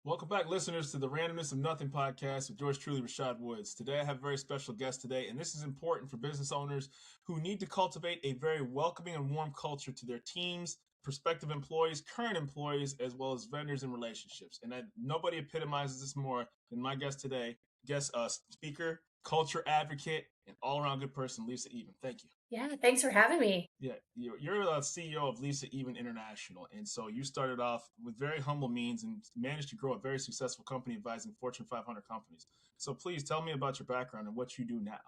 Welcome back, listeners, to the Randomness of Nothing podcast with yours truly, Rashad Woods. Today, I have a very special guest today, and this is important for business owners who need to cultivate a very welcoming and warm culture to their teams, prospective employees, current employees, as well as vendors and relationships. And nobody epitomizes this more than my guest today, speaker, culture advocate, and all-around good person, Leela 𝐸𝐸𝐸. Thank you. Yeah, thanks for having me. Yeah, you're the CEO of Leela 𝐸𝐸𝐸 International. And so you started off with very humble means and managed to grow a very successful company advising Fortune 500 companies. So please tell me about your background and what you do now.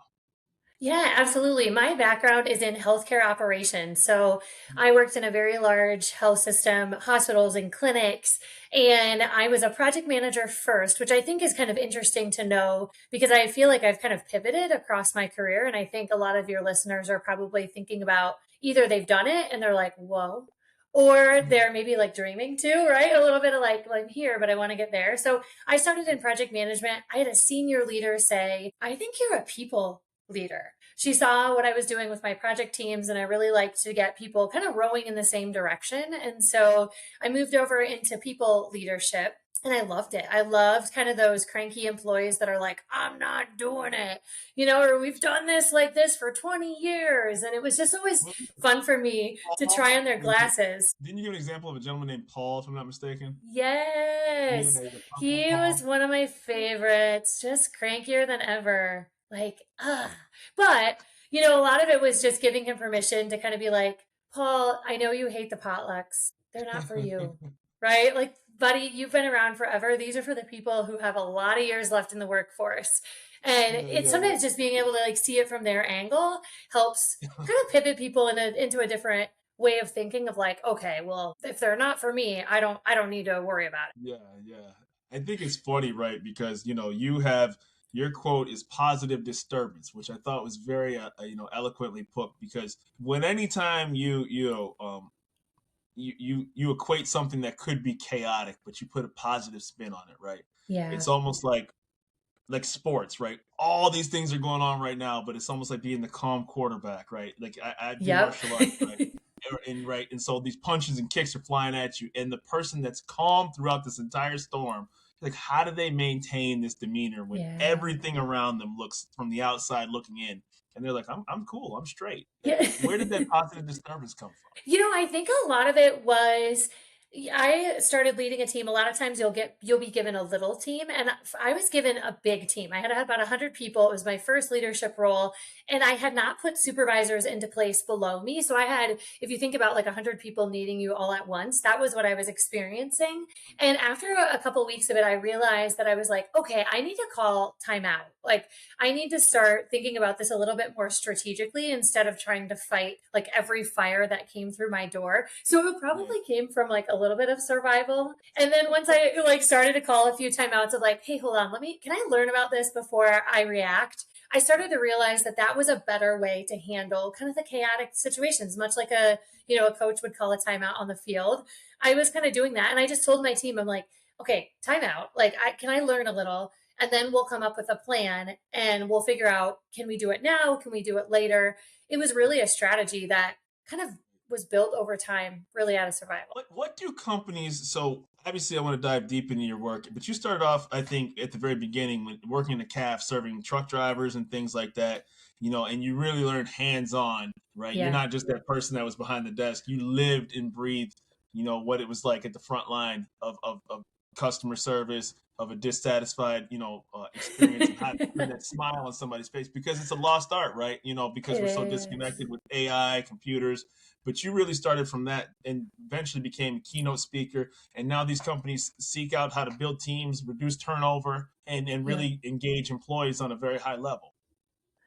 Yeah, absolutely. My background is in healthcare operations. So I worked in a very large health system, hospitals and clinics, and I was a project manager first, which I think is kind of interesting to know because I feel like I've kind of pivoted across my career. And I think a lot of your listeners are probably thinking about either they've done it and they're like, whoa, or they're maybe like dreaming too, right? A little bit of like, well, I'm here, but I want to get there. So I started in project management. I had a senior leader say, I think you're a people leader. She saw what I was doing with my project teams, and I really liked to get people kind of rowing in the same direction. And so I moved over into people leadership. And I loved it. I loved kind of those cranky employees that are like, I'm not doing it, or we've done this like this for 20 years. And it was just always fun for me to try on their glasses. Didn't you give an example of a gentleman named Paul, if I'm not mistaken? Yes. Yeah, He was one of my favorites, just crankier than ever. Like, but, a lot of it was just giving him permission to kind of be like, Paul, I know you hate the potlucks. They're not for you, right? Like, buddy, you've been around forever. These are for the people who have a lot of years left in the workforce. And it's sometimes just being able to like see it from their angle helps kind of pivot people into a different way of thinking of like, okay, well, if they're not for me, I don't need to worry about it. Yeah. I think it's funny, right? Because, you have your quote is positive disturbance, which I thought was very, eloquently put. Because when anytime you equate something that could be chaotic, but you put a positive spin on it, right? Yeah. It's almost like sports, right? All these things are going on right now, but it's almost like being the calm quarterback, right? Like I do Yep. martial arts, right? And so these punches and kicks are flying at you, and the person that's calm throughout this entire storm, like how do they maintain this demeanor when Yeah. everything around them looks from the outside looking in, and they're like, I'm cool, I'm straight. Yeah. Where did that positive disturbance come from? I think a lot of it was I started leading a team. A lot of times you'll be given a little team, and I was given a big team. I had about 100 people. It was my first leadership role, and I had not put supervisors into place below me. So I had, if you think about like 100 people needing you all at once, that was what I was experiencing. And after a couple of weeks of it, I realized that I was like, okay, I need to call timeout. Like I need to start thinking about this a little bit more strategically instead of trying to fight like every fire that came through my door. So it probably came from like a little bit of survival. And then once I like started to call a few timeouts of like, hey, hold on, can I learn about this before I react? I started to realize that that was a better way to handle kind of the chaotic situations, much like a coach would call a timeout on the field. I was kind of doing that. And I just told my team, I'm like, okay, timeout. Like, can I learn a little? And then we'll come up with a plan and we'll figure out, can we do it now? Can we do it later? It was really a strategy that kind of was built over time, really out of survival. What do companies? So obviously, I want to dive deep into your work, but you started off, I think, at the very beginning when working in the CAF, serving truck drivers and things like that. And you really learned hands-on, right? You're Yeah. not just that person that was behind the desk. You lived and breathed, what it was like at the front line of customer service, of a dissatisfied, experience, and how to put that smile on somebody's face, because it's a lost art, right? Because It we're so is. disconnected with AI, computers. But you really started from that and eventually became a keynote speaker. And now these companies seek out how to build teams, reduce turnover, and Yeah. really engage employees on a very high level.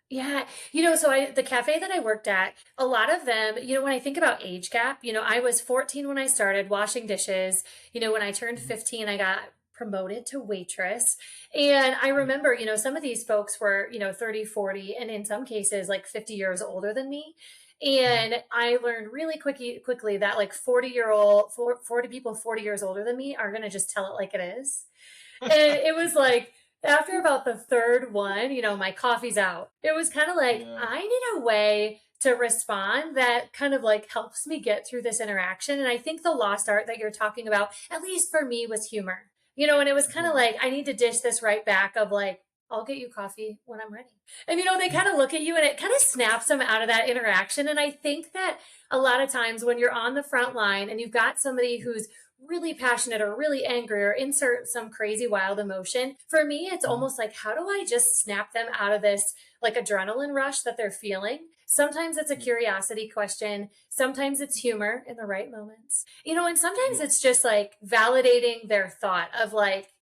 Yeah. So the cafe that I worked at, a lot of them, when I think about age gap, I was 14 when I started washing dishes. When I turned 15, I got promoted to waitress. And I remember, some of these folks were, 30, 40, and in some cases like 50 years older than me. And I learned really quickly that like 40 people 40 years older than me are going to just tell it like it is. And it was like, after about the third one, my coffee's out. It was kind of like, Yeah. I need a way to respond that kind of like helps me get through this interaction. And I think the lost art that you're talking about, at least for me, was humor. And it was kind of like, I need to dish this right back of like, I'll get you coffee when I'm ready. And, they kind of look at you and it kind of snaps them out of that interaction. And I think that a lot of times when you're on the front line and you've got somebody who's really passionate or really angry or insert some crazy wild emotion, for me, it's almost like, how do I just snap them out of this like adrenaline rush that they're feeling? Sometimes it's a curiosity question. Sometimes it's humor in the right moments, and sometimes it's just like validating their thought of like,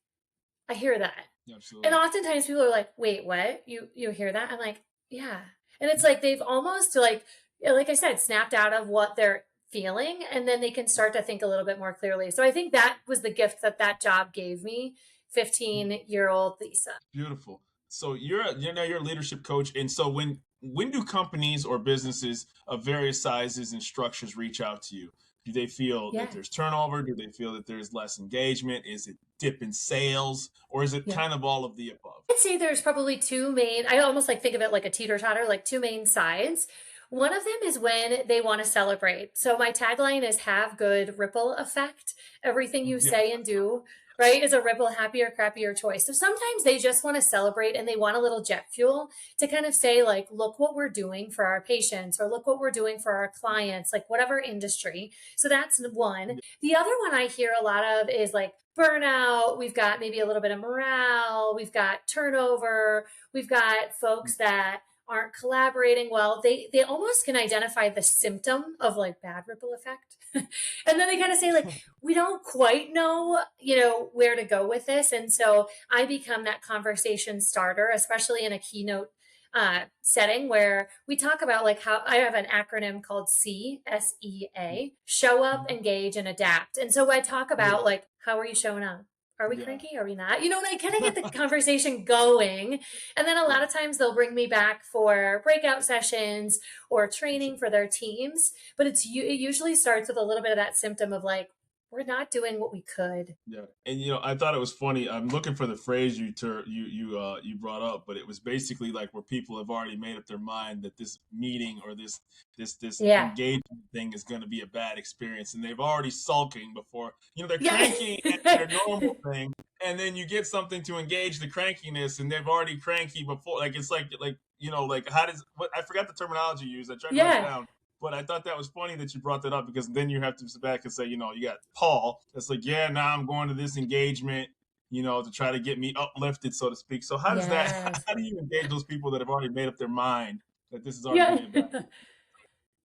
I hear that. And Absolutely. oftentimes people are like, wait, what? You hear that? I'm like, yeah. And it's like they've almost like I said, snapped out of what they're feeling, and then they can start to think a little bit more clearly. So I think that was the gift that job gave me, 15-year-old Lisa. Beautiful. So you're now you're a leadership coach, and so when do companies or businesses of various sizes and structures reach out to you? Do they feel Yeah. that there's turnover? Do they feel that there's less engagement? Is it dip in sales, or is it Yeah. kind of all of the above? I'd say there's probably two main, I almost like think of it like a teeter-totter, like two main sides. One of them is when they want to celebrate. So my tagline is have good ripple effect. Everything you Yeah. say and do, right, is a ripple, happier, crappier choice. So sometimes they just want to celebrate and they want a little jet fuel to kind of say, like, look what we're doing for our patients, or look what we're doing for our clients, like whatever industry. So that's one. The other one I hear a lot of is like burnout. We've got maybe a little bit of morale. We've got turnover. We've got folks that aren't collaborating well. They almost can identify the symptom of like bad ripple effect. And then they kind of say like, we don't quite know, where to go with this. And so I become that conversation starter, especially in a keynote setting where we talk about like how I have an acronym called CSEA, show up, engage, and adapt. And so I talk about like, how are you showing up? Are we Yeah. cranky? Are we not? And I kind of get the conversation going. And then a lot of times they'll bring me back for breakout sessions or training for their teams. But it usually starts with a little bit of that symptom of like, we're not doing what we could. Yeah, and I thought it was funny. I'm looking for the phrase you brought up, but it was basically like where people have already made up their mind that this meeting or this Yeah. engagement thing is going to be a bad experience, and they've already sulking before. They're Yeah. cranky at their normal thing, and then you get something to engage the crankiness, and they've already cranky before. Like it's like how does what I forgot the terminology used. I tried to write it Yeah. down. But I thought that was funny that you brought that up, because then you have to sit back and say, you got Paul that's like, yeah, now I'm going to this engagement, to try to get me uplifted, so to speak. So how does that, Yes. how do you engage those people that have already made up their mind that this is already going Yeah. to be a bad?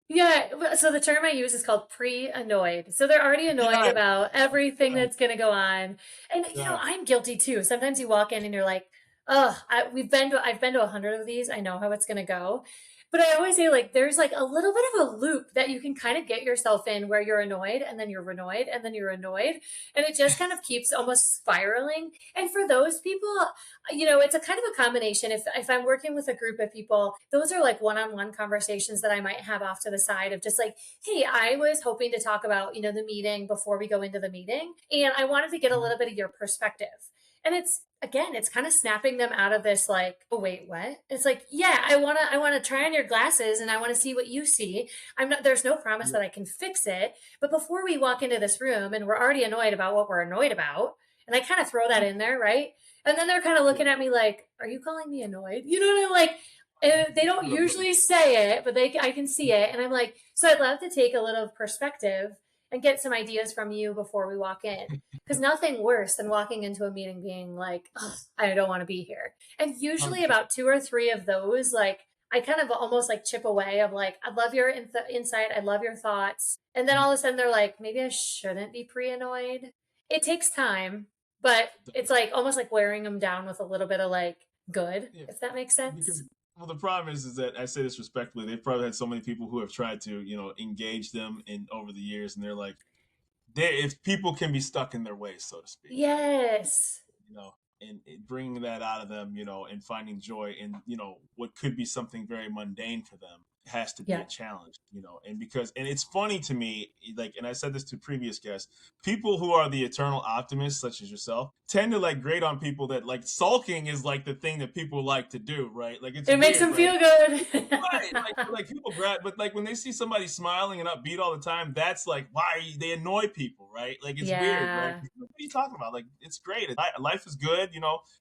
Yeah. So the term I use is called pre-annoyed. So they're already annoyed Yeah, about everything that's going to go on. And, yeah, I'm guilty too. Sometimes you walk in and you're like, oh, I've been to 100 of these. I know how it's going to go. But I always say like, there's like a little bit of a loop that you can kind of get yourself in where you're annoyed and then you're annoyed and then you're annoyed. And it just kind of keeps almost spiraling. And for those people, it's a kind of a combination. If I'm working with a group of people, those are like one-on-one conversations that I might have off to the side of just like, hey, I was hoping to talk about, the meeting before we go into the meeting. And I wanted to get a little bit of your perspective. And it's kind of snapping them out of this like, oh wait, what? It's like, yeah, I wanna try on your glasses and I want to see what you see. There's no promise that I can fix it. But before we walk into this room and we're already annoyed about what we're annoyed about, and I kind of throw that in there, right? And then they're kind of looking at me like, are you calling me annoyed? You know what I'm like? And they don't usually say it, but I can see it. And I'm like, so I'd love to take a little perspective and get some ideas from you before we walk in. Because nothing worse than walking into a meeting being like, oh, I don't want to be here. And usually 100%. about two or three of those, like, I kind of almost like chip away of like, I love your insight. I love your thoughts. And then all of a sudden they're like, maybe I shouldn't be pre-annoyed. It takes time, but it's like almost like wearing them down with a little bit of like good, Yeah, if that makes because sense. well, the problem is that I say this respectfully. They've probably had so many people who have tried to engage them in over the years, and they're like, if people can be stuck in their ways, so to speak, Yes. you know, and bringing that out of them, and finding joy in, what could be something very mundane for them. has to be Yeah. a challenge, and it's funny to me, like, and I said this to previous guests, people who are the eternal optimists, such as yourself, tend to like grade on people that like sulking is like the thing that people like to do, right? Like it's It makes weird, them right? feel good. Right, like people grab, but like when they see somebody smiling and upbeat all the time, that's like they annoy people, right? Like it's weird, right? Yeah. What are you talking about? Like it's great. Life is good,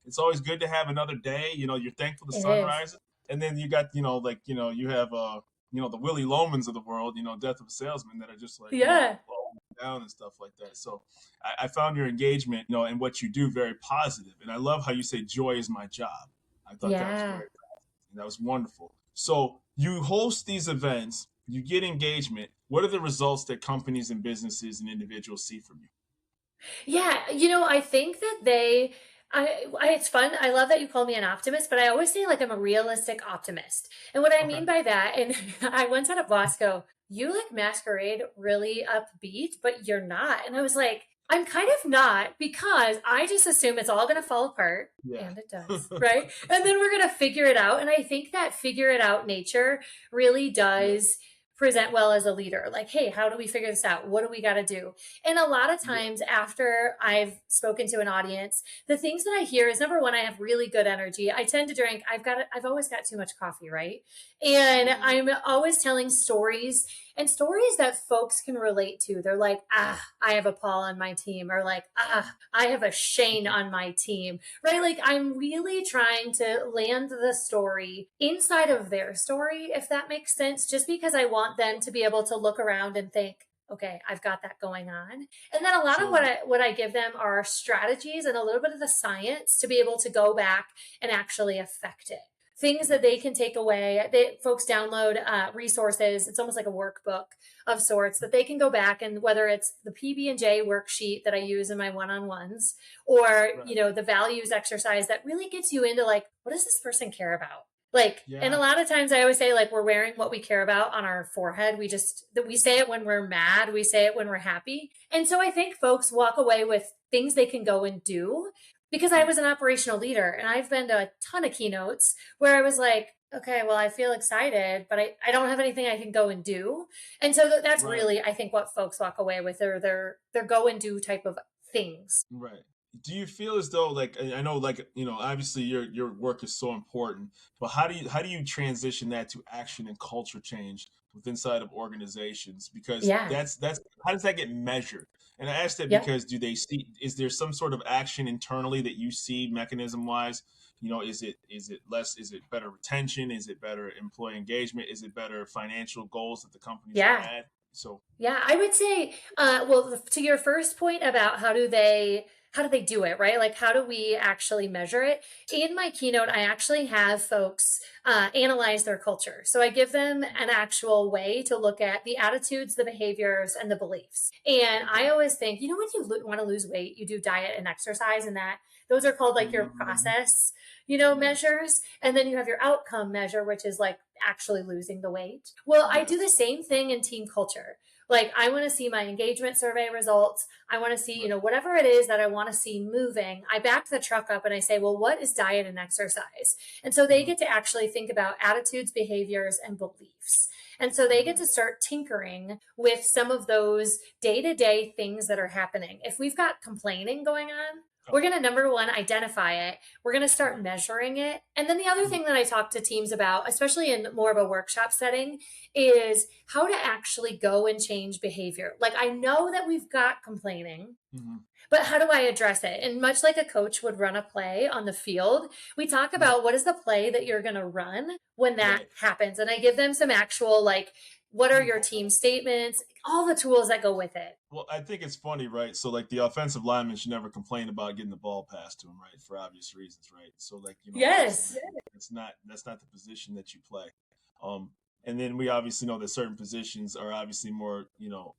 It's always good to have another day. You're thankful the It sun is. rises, and then you got you have the Willie Lomans of the world, Death of a Salesman, that are just like Yeah. down and stuff like that. So I found your engagement, and what you do very positive, and I love how you say joy is my job. I thought that was Yeah. very that was wonderful. So you host these events, you get engagement. What are the results that companies and businesses and individuals see from you? Yeah, I think that it's fun. I love that you call me an optimist, but I always say like I'm a realistic optimist. And what I Okay. mean by that, and I once had a boss go, "You like masquerade really upbeat, but you're not." And I was like, I'm kind of not, because I just assume it's all going to fall apart. Yeah. And it does, right? And then we're going to figure it out. And I think that figure it out nature really Yeah. does present well as a leader. Like, hey, how do we figure this out? What do we got to do? And a lot of Yeah. times after I've spoken to an audience, the things that I hear is, number one, I have really good energy. I tend to drink, I've always got too much coffee, right? And Yeah. I'm always telling stories, and stories that folks can relate to. They're like, I have a Paul on my team, or like, I have a Shane on my team, right? Like I'm really trying to land the story inside of their story, if that makes sense, just because I want them to be able to look around and think, okay, I've got that going on. And then a lot of So what I give them are strategies and a little bit of the science to be able to go back and actually affect it. Things that they can take away. Folks download resources. It's almost like a workbook of sorts that they can go back, and whether it's the PB&J worksheet that I use in my one-on-ones, or right. the values exercise that really gets you into like, what does this person care about? Like, and a Yeah. lot of times I always say, like, we're wearing what we care about on our forehead. We say it when we're mad. We say it when we're happy. And so I think folks walk away with things they can go and do, because I was an operational leader and I've been to a ton of keynotes where I was like, okay, well, I feel excited, but I don't have anything I can go and do. And so that's Right. really, I think, what folks walk away with, are their go and do type of things. Right. Do you feel as though, like, I know, like, obviously your work is so important, but how do you transition that to action and culture change with inside of organizations? Because Yeah. that's how does that get measured? And I ask that Yep. because is there some sort of action internally that you see mechanism wise? Is it better retention? Is it better employee engagement? Is it better financial goals that the companies have Yeah. had? So Yeah, I would say, well, to your first point about how do they do it, right? Like, how do we actually measure it? In my keynote, I actually have folks analyze their culture. So I give them an actual way to look at the attitudes, the behaviors, and the beliefs. And I okay. always think, when you want to lose weight, you do diet and exercise, and that those are called like your Mhm. process, Yes. measures. And then you have your outcome measure, which is like actually losing the weight. Well, I do the Yes. same thing in team culture. Like, I want to see my engagement survey results. I want to see, Right. whatever it is that I want to see moving. I back the truck up and I say, well, what is diet and exercise? And so they Mhm. get to actually think about attitudes, behaviors, and beliefs. And so they get Right. to start tinkering with some of those day to day things that are happening. If we've got complaining going on, we're Okay. going to, number one, identify it. We're going to start Right. measuring it. And then the other Mhm. thing that I talk to teams about, especially in more of a workshop setting, is how to actually go and change behavior. Like, I know that we've got complaining, Mhm. but how do I address it? And much like a coach would run a play on the field, we talk Yeah. about what is the play that you're going to run when that Right. happens. And I give them some actual, like, what are Hmm. your team statements, all the tools that go with it. Well, I think it's funny, right? So, like, the offensive lineman should never complain about getting the ball passed to him, right? For obvious reasons, right? So, like, obviously, Yes. that's not the position that you play. Um, and then we obviously know that certain positions are obviously more,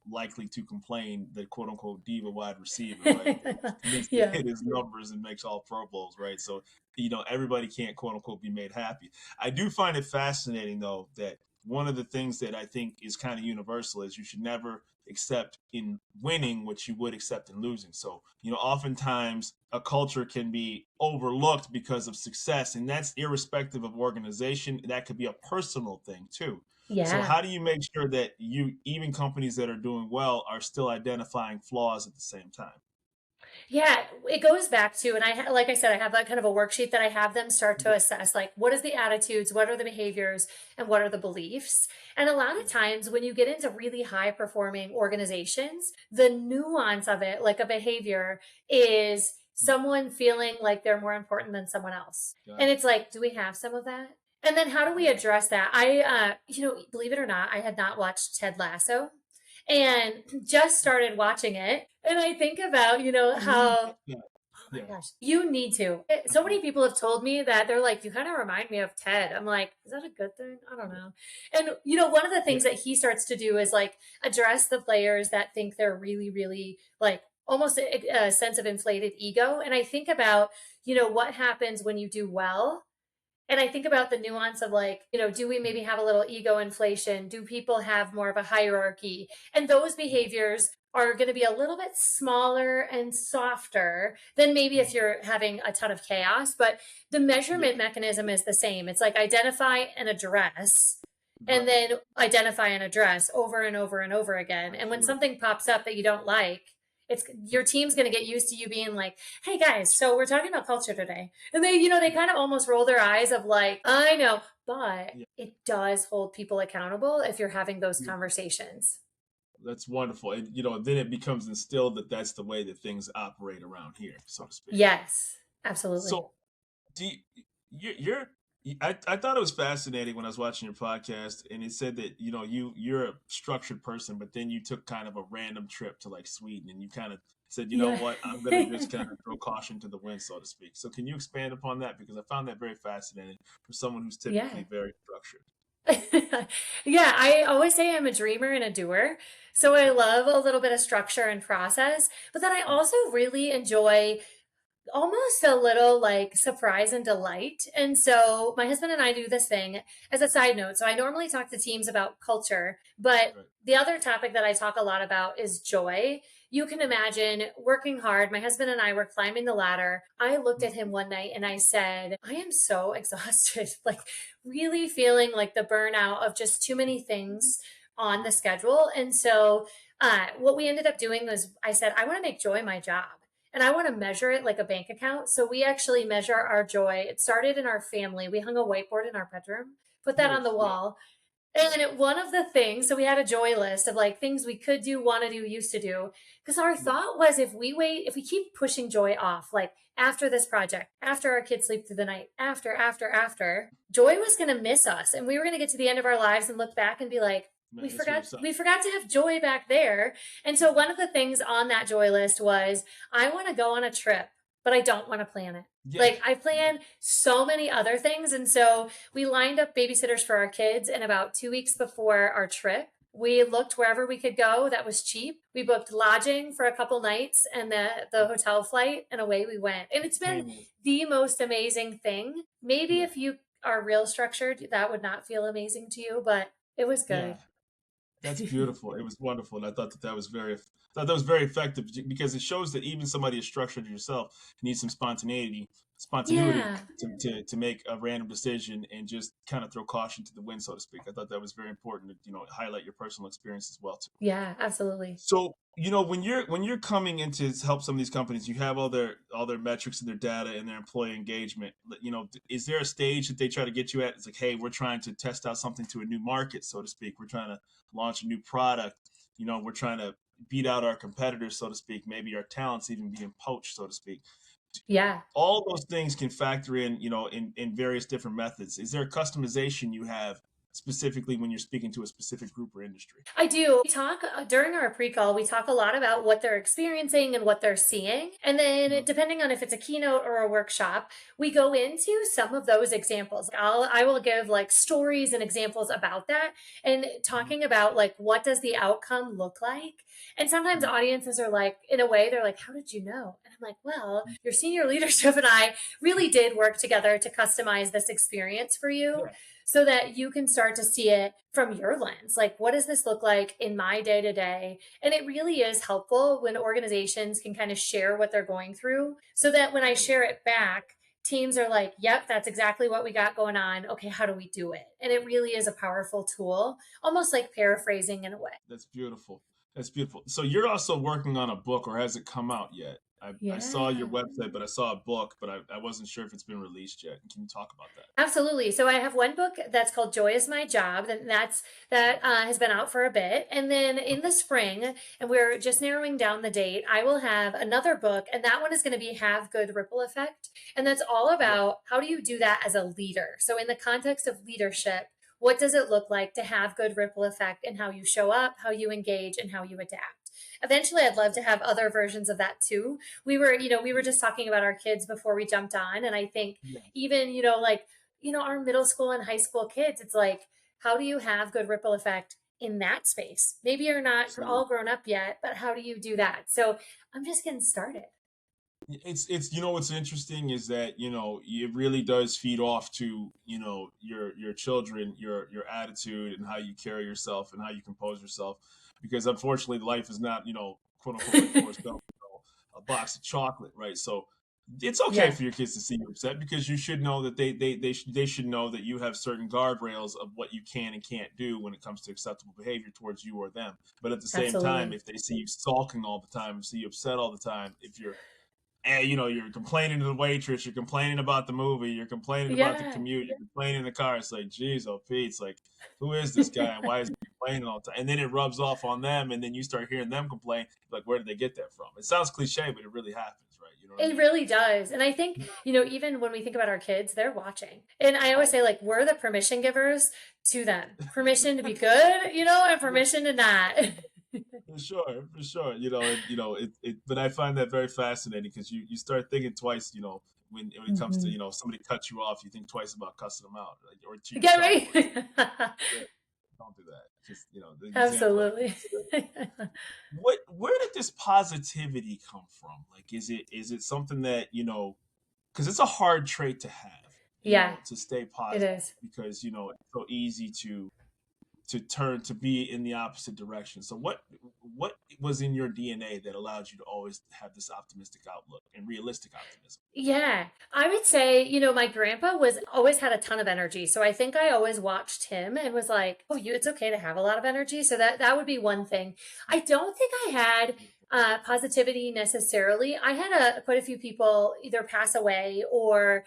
likely to complain. The quote unquote diva wide receiver, right? That needs to Yeah. hit his numbers and makes all Pro Bowls, right? So, everybody can't quote unquote be made happy. I do find it fascinating though that one of the things that I think is kind of universal is you should never accept in winning what you would accept in losing. So, oftentimes a culture can be overlooked because of success, and that's irrespective of organization. That could be a personal thing too. So Yeah. how do you make sure that even companies that are doing well are still identifying flaws at the same time? Yeah, it goes back to, and like I said, I have that kind of a worksheet that I have them start to Yeah, assess, like, what is the attitudes, what are the behaviors, and what are the beliefs. And a lot of yeah, times when you get into really high performing organizations, the nuance of it, like a behavior, is someone feeling like they're more important than someone else. got And it. it's like, do we have some of that? And then how do we Yeah. address that? Believe it or not, I had not watched Ted Lasso and just started watching it. And I think about, Oh, you need how, to, yeah, oh my yeah. gosh, you need to. I So many have. people have told me that they're like, you kind of remind me of Ted. I'm like, is that a good thing? I don't know. And, one of the Yeah, things that he starts to do is like address the players that think they're really, really like almost a sense of inflated ego. And I think about, what happens when you do well, and I think about the nuance of like, do we maybe have a little ego inflation? Do people have more of a hierarchy? And those behaviors are going to be a little bit smaller and softer than maybe if mhm, you're having a ton of chaos. But the yeah, measurement mechanism is the same. It's like identify and address, and right. then identify and address over and over and over again. And when Absolutely. something pops up that you don't like, it's your team's going to get used to you being like, hey guys, so we're talking about culture today. And they Yeah, kind of almost roll their eyes of like, I know, but yeah, it does hold people accountable if you're having those yeah. conversations. That's wonderful. And then it becomes instilled that that's the way that things operate around here, so to speak. Yes, absolutely. So do you, you're I thought it was fascinating when I was watching your podcast, and it said that you're a structured person, but then you took kind of a random trip to like Sweden, and you kind of said, you know Yeah. what, I'm gonna just kind of throw caution to the wind, so to speak. So can you expand upon that, because I found that very fascinating for someone who's Yeah. typically very structured. Yeah, I always say I'm a dreamer and a doer. So I Yeah. love a little bit of structure and process, but then I Mhm. also really enjoy almost a little like surprise and delight. And so my husband and I do this thing as a side note. So I normally talk to teams about culture, but Right. the other topic that I talk a lot about is joy. You can imagine working hard. My husband and I were climbing the ladder. I looked at him one night and I said, I am so exhausted, like really feeling like the burnout of just too many things on the schedule. And so what we ended up doing was I said, I want to make joy my job and I want to measure it like a bank account. So we actually measure our joy. It started in our family. We hung a whiteboard in our bedroom, put that on Nice. the Yeah. wall. And one of the things, so we had a joy list of like things we could do, want to do, used to do. Because our Yeah. thought was if we keep pushing joy off, like after this project, after our kids sleep through the night, after, joy was going to miss us. And we were going to get to the end of our lives and look back and be like, we Man, that's really forgot, something. we forgot to have joy back there. And so one of the things on that joy list was, I want to go on a trip, but I don't want to plan it. Yeah. Like I Yeah. plan so many other things. And so we lined up babysitters for our kids, and about 2 weeks before our trip, we looked wherever we could go that was cheap. We booked lodging for a couple nights and the hotel flight, and away we went. And it's been Painless. the most amazing thing. Maybe Yeah. if you are real structured, that would not feel amazing to you, but it was Yeah. good. That's beautiful. It was wonderful, and I thought that was very effective, because it shows that even somebody as structured as yourself needs some spontaneity Yeah. to make a random decision and just kind of throw caution to the wind, so to speak. I thought that was very important to highlight your personal experience as well too. Yeah, absolutely. So when you're coming in to help some of these companies, you have all their metrics and their data and their employee engagement. Is there a stage that they try to get you at? It's like, hey, we're trying to test out something to a new market, so to speak. We're trying to launch a new product. We're trying to beat out our competitors, so to speak. Maybe our talents even being poached, so to speak. Yeah. All those things can factor in, in various different methods. Is there a customization you have specifically when you're speaking to a specific group or industry? I do. We talk during our pre call, we talk a lot about what they're experiencing and what they're seeing. And then, Mhm. depending on if it's a keynote or a workshop, we go into some of those examples. I will give like stories and examples about that and Mhm. talking about like what does the outcome look like. And sometimes Mhm. audiences are like, in a way, they're like, how did you know? And I'm like, well, Mhm. your senior leadership and I really did work together to customize this experience for you Yeah. so that you can start to see it from your lens. Like, what does this look like in my day to day? And it really is helpful when organizations can kind of share what they're going through so that when I Right. share it back, teams are like, yep, that's exactly what we got going on. Okay, how do we do it? And it really is a powerful tool, almost like paraphrasing in a way. That's beautiful. That's beautiful. So you're also working on a book, or has it come out yet? I saw your Yeah. website, but I saw a book, but I wasn't sure if it's been released yet. Can you talk about that? Absolutely. So I have one book that's called Joy is My Job, and that has been out for a bit. And then in the spring, and we're just narrowing down the date, I will have another book, and that one is going to be Have Good Ripple Effect. And that's all Right. about how do you do that as a leader? So in the context of leadership, what does it look like to have good ripple effect in how you show up, how you engage, and how you adapt? Eventually, I'd love to have other versions of that too. We were just talking about our kids before we jumped on, and I think Yeah. even, our middle school and high school kids, it's like, how do you have good ripple effect in that space? Maybe you're not Absolutely. all grown up yet, but how do you do that? So I'm just getting started. It's what's interesting is that it really does feed off to your children, your attitude and how you carry yourself and how you compose yourself, because unfortunately life is not quote unquote like Forrest Gump, a box of chocolate, right? So it's okay Yeah, for your kids to see you upset, because you should know that they should know that you have certain guardrails of what you can and can't do when it comes to acceptable behavior towards you or them. But at the same time, absolutely. if they see you sulking all the time, see you upset all the time, if you're and you're complaining to the waitress, you're complaining about the movie, you're complaining about the Yeah. commute, you're complaining in the car. It's like, geez, oh Pete, it's like, who is this guy and why is he complaining all the time? And then it rubs off on them, and then you start hearing them complain. Like, where did they get that from? It sounds cliche, but it really happens, right? You know what I It mean? really does. And I think, even when we think about our kids, they're watching. And I always Oh, say, like, we're the permission givers to them. Permission to be good, and yeah, permission to not. for sure, for sure. But I find that very fascinating, because you start thinking twice. When it comes to Mhm. if somebody cuts you off, you think twice about cussing them out, like, or to Get yourself, right. or don't do that. Just the example I Absolutely. where did this positivity come from? Like, is it something that because it's a hard trait to have, Yeah, to stay it positive, is. because it's so easy to turn to be in the opposite direction. So what was in your DNA that allowed you to always have this optimistic outlook and realistic optimism? Yeah, I would say, my grandpa was always had a ton of energy. So I think I always watched him and was like, oh, it's okay to have a lot of energy. So that would be one thing. I don't think I had positivity necessarily. I had quite a few people either pass away or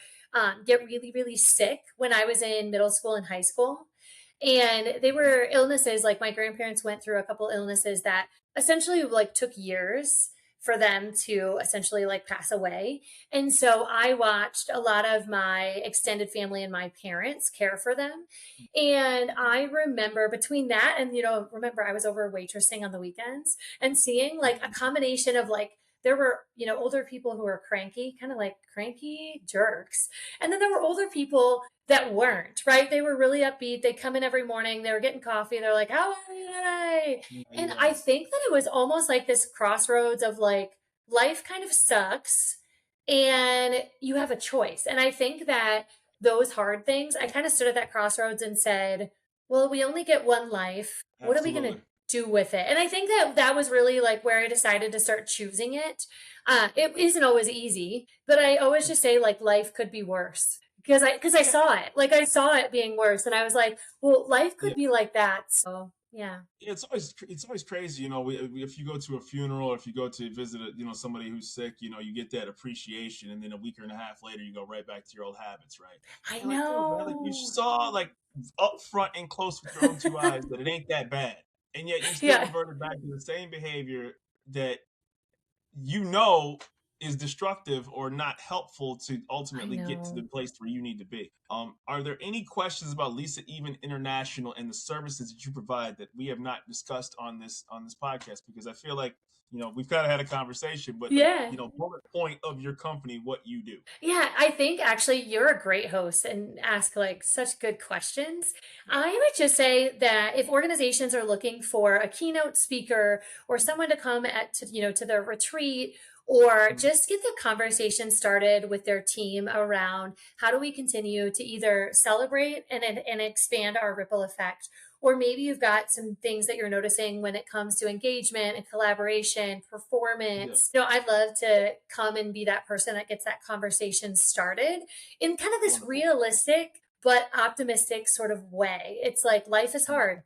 get really, really sick when I was in middle school and high school. And they were illnesses, like my grandparents went through a couple illnesses that essentially like took years for them to essentially like pass away. And so I watched a lot of my extended family and my parents care for them. And I remember between that and, remember I was over waitressing on the weekends and seeing like a combination of like, there were, older people who were cranky, kind of like cranky jerks. And then there were older people that weren't, right? They were really upbeat. They'd come in every morning, they were getting coffee. They're like, how are you today? And I Yes. think that it was almost like this crossroads of like, life kind of sucks and you have a choice. And I think that those hard things, I kind of stood at that crossroads and said, well, we only get one life. What are we going to Absolutely. do with it? And I think that that was really like where I decided to start choosing it. It isn't always easy, but I always just say like life could be worse because I Yeah. saw it. Like I saw it being worse and I was like, well, life Yeah. could be like that. So, yeah. It's always crazy, if you go to a funeral, or if you go to visit somebody who's sick, you get that appreciation, and then a week and a half later you go right back to your old habits, right? I And you're like, dude, man, like, you know. saw, like, up front and close with your own two eyes that it ain't that bad, and yet you still Yeah, reverted back to the same behavior that you know is destructive or not helpful to I ultimately get to the know. place where you need to be. Are there any questions about Lisa Even International and the services that you provide that we have not discussed on this podcast? Because I feel like we've kind of had a conversation, but, like, Yeah. bullet point of your company, what you do. Yeah, I think actually you're a great host and ask like such good questions. I would just say that if organizations are looking for a keynote speaker or someone to come to their retreat or Mhm. just get the conversation started with their team around how do we continue to either celebrate and expand our ripple effect Or maybe you've got some things that you're noticing when it comes to engagement and collaboration, Yeah. performance. I'd love to come and be that person that gets that conversation started in kind of this Wonderful. realistic but optimistic sort of way. It's like life is Mm, hard.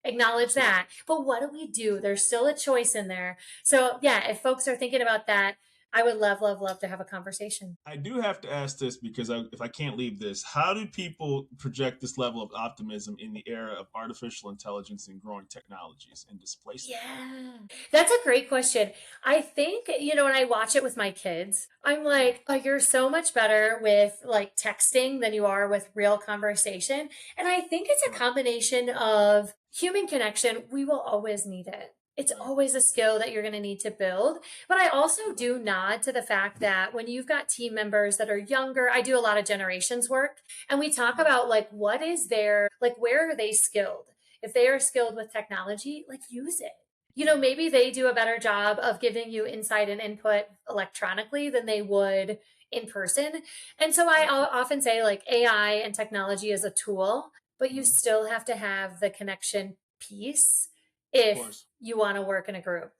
Acknowledge absolutely. that. But what do we do? There's still a choice in there. So, yeah, if folks are thinking about that, I would love, love, love to have a conversation. I do have to ask this because if I can't leave this, how do people project this level of optimism in the era of artificial intelligence and growing technologies and displacement? Yeah, that's a great question. I think, when I watch it with my kids, I'm Yeah. like, oh, you're so much better with like texting than you are with real conversation. And I think it's a Right. combination of human connection. We will always need it. It's Right. always a skill that you're going to need to build. But I also Right. do nod to the fact that when you've got team members that are younger, I do a lot of generations work, and we talk Right. about like, what is their, like, where are they skilled? If they are skilled with technology, like use it. Maybe they do a better job of giving you insight and input electronically than they would in person. And so Right. often say like AI and technology is a tool, but you Mhm. still have to have the connection piece Of if course. you want to work in a group.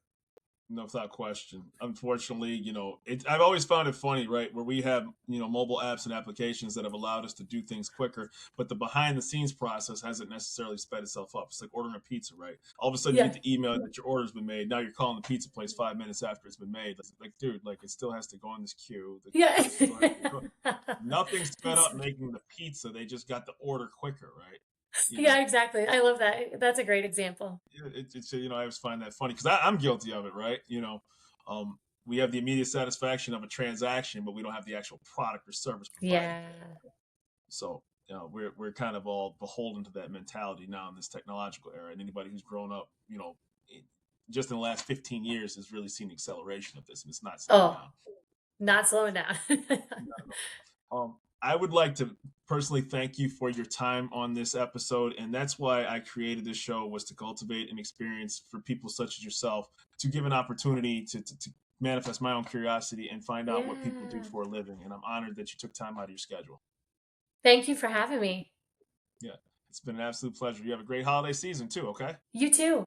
No, without question. Unfortunately, I've always found it funny, right? Where we have, mobile apps and applications that have allowed us to do things quicker, but the behind the scenes process hasn't necessarily sped itself up. It's like ordering a pizza, right? All of a sudden you Yeah. get the email that your order's been made. Now you're calling the pizza place 5 minutes after it's been made. Like, dude, like it still has to go in this queue. The Yeah. pizza still has to be cooked. Nothing sped That's up making the pizza. They just got the order quicker, right? You yeah, know, exactly. I love that. That's a great example. it's I always find that funny because I'm guilty of it, right? We have the immediate satisfaction of a transaction, but we don't have the actual product or service provided. Yeah. So we're kind of all beholden to that mentality now in this technological era. And anybody who's grown up, just in the last 15 years has really seen the acceleration of this, and it's not slowing Oh, down. not slowing down. Not at all. I would like to personally thank you for your time on this episode, and that's why I created this show was to cultivate an experience for people such as yourself to give an opportunity to manifest my own curiosity and find out what people do Yeah. for a living. And I'm honored that you took time out of your schedule. Thank you for having me. Yeah, it's been an absolute pleasure. You have a great holiday season too. Okay. You too.